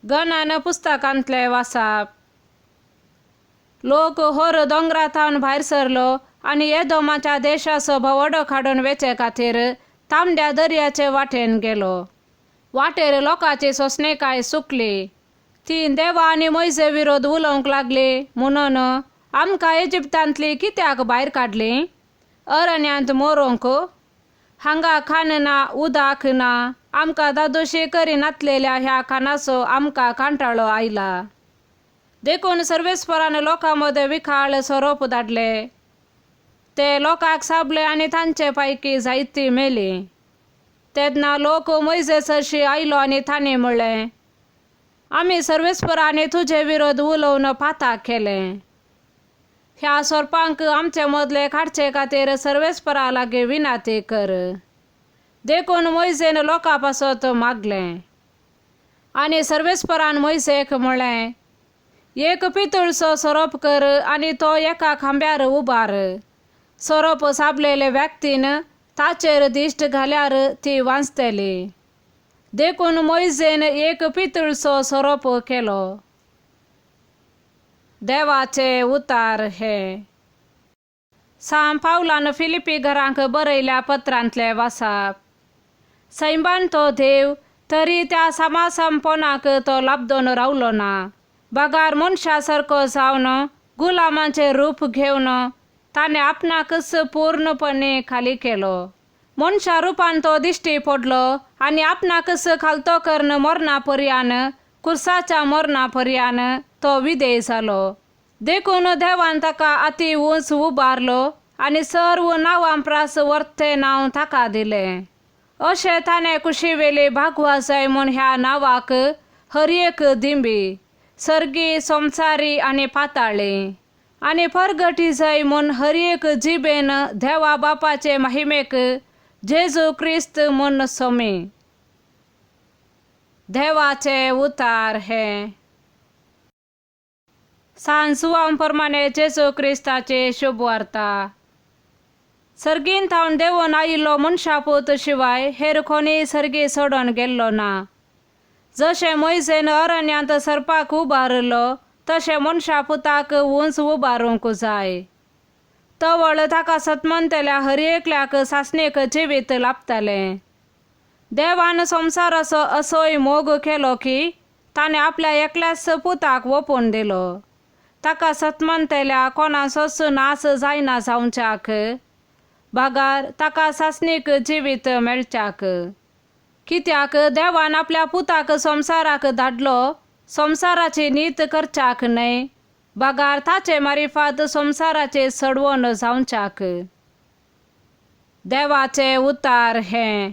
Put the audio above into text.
गणान पुस्तकांतले वाचप. लोक होर दोंगरांतल्यान भायर सरलो आनी एदोमाच्या देशाचो भोवडो काडून वेचे खातीर तांबड्या दर्याचे वाटेन गेलो. वाटेर लोकांची सोंसणेकाय सुकली. ती देवा आनी मोइजे विरोध उलोवंक लागली म्हणून आमकां इजिप्तांतली कित्याक भायर काडली? अरण्यांत मरोंक? हांगा खाण ना, उदक ना. आमकां दादोशी करी नातलेल्या ह्या खाणाचो आमकां कांटाळो आयला. देखून सर्वेस्परान लोकांमध्ये विखाळ सोरोप धाडले. ते लोकांक साबले आनी तांचे पैकी जायती मेली. तेन्ना लोक मोइजे चर्शी आयलो आनी तांणी म्हणलें, आमी सर्वेस्परानी तुजे विरोध उलोवन पाताक केलें. ह्या सोरपांक आमचे मदले काडचे खातीर सर्वेस्परा लागीं विनाती कर. देखून मोइजेन लोकां पासत मागलें. आनी सर्वेस्परान मोइजेक म्हणलें, एक पितळचो सोरोप कर आनी तो एका खांब्यार उबार. सोरोप साबलेले व्यक्तीन ताचेर दिश्ट घाल्यार ती वाचतली. देखून मोइजेन एक पितळचो सोरोप केलो. देवाचे उतार हे. सांब पावलान फिलिपी घरांक बरयल्या पत्रांतले वाचप. सैमान तो देव, तरी त्या समासमपणाक तो लाबदोन रावलो ना. बगार मनशा सारको जावन गुलामांचे रूप घेवन ताणे आपणाकच पूर्णपणे खाली केलो. मनशा रुपान तो दिश्टी पडलो आनी आपणाकच खालतो करून मरणापर्यान, कुर्साच्या मरणापर्यान तो विधेय जालो. देखून देवान ताका अति उंच उबारलो आनी सर्व नांवांप्रास वर्थे नांव ताका दिलें. अशें ताणें कुशीवेली भागवा जाय म्हूण ह्या नांवाक हर एक दिंबी, सर्गी, संवसारी आनी पाताळी, आनी परगटी जाय म्हूण हर एक जिबेन देवा बापाचे महिमेक जेजू क्रिस्त म्हूण सोमी. देवाचे उतार हे. सांजुवांप्रमाणे जेजू क्रिस्ताचे शुभ वार्ता. सर्गीन थावन देवून आयिल्लो मनशापूत शिवाय हेर कोणी सर्गी सोडून गेल्लो ना. जशें मोइजेन अरण्यांत सर्पाक उबारलो तशें मनशापुताक उंच उबारूंक जाय. तवळ ताका सतमंतल्या हर एकल्याक सासणेक जिवीत लाभतलें. देवान संवसाराचो असोय मोग केलो की ताणे आपल्या एकल्याच पुताक ओपून दिलो. ताका सतमंतल्या कोणाचोच नास जायना जावच्याक, बगार ताका सासणीक जिवीत मेळच्याक. कित्याक देवान आपल्या पुताक संवसाराक धाडलो संवसाराची नीत करच्याक न्हय, बगार ताचे मारिफात संवसाराचे सडवण जावच्याक. देवाचे उतार हे.